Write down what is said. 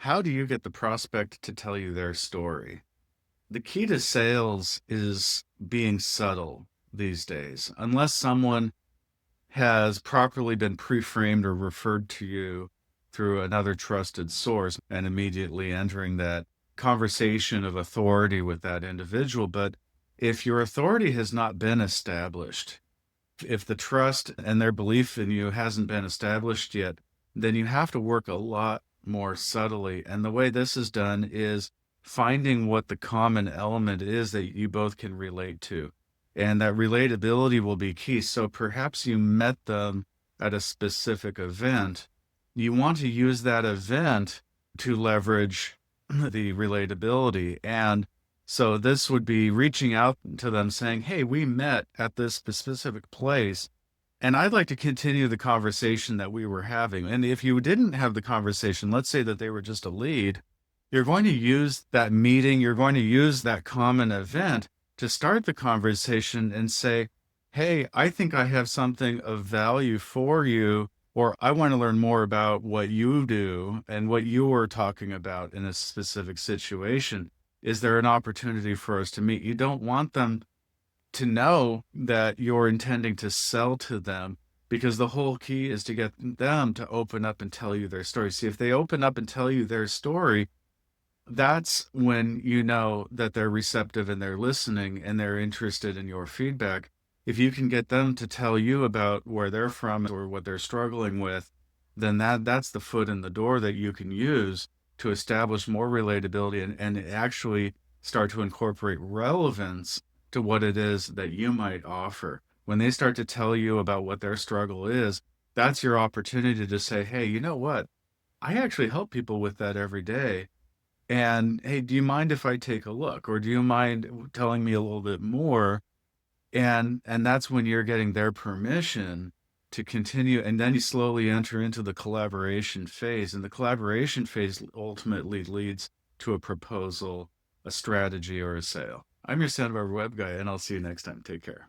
How do you get the prospect to tell you their story? The key to sales is being subtle these days. Unless someone has properly been pre-framed or referred to you through another trusted source and immediately entering that conversation of authority with that individual. But if your authority has not been established, if the trust and their belief in you hasn't been established yet, then you have to work a lot more subtly. And the way this is done is finding what the common element is that you both can relate to. And that relatability will be key. So perhaps you met them at a specific event. You want to use that event to leverage the relatability. And so this would be reaching out to them saying, "Hey, we met at this specific place, and I'd like to continue the conversation that we were having." And if you didn't have the conversation, let's say that they were just a lead, you're going to use that meeting, you're going to use that common event to start the conversation and say, "Hey, I think I have something of value for you," or "I want to learn more about what you do and what you were talking about in a specific situation. Is there an opportunity for us to meet?" You don't want them to know that you're intending to sell to them, because the whole key is to get them to open up and tell you their story. See, if they open up and tell you their story, that's when you know that they're receptive and they're listening and they're interested in your feedback. If you can get them to tell you about where they're from or what they're struggling with, then that's the foot in the door that you can use to establish more relatability and actually start to incorporate relevance to what it is that you might offer. When they start to tell you about what their struggle is, that's your opportunity to say, "Hey, you know what? I actually help people with that every day. And hey, do you mind if I take a look? Or do you mind telling me a little bit more?" And that's when you're getting their permission to continue. And then you slowly enter into the collaboration phase. And the collaboration phase ultimately leads to a proposal, a strategy, or a sale. I'm your Sandbar Web guy, and I'll see you next time. Take care.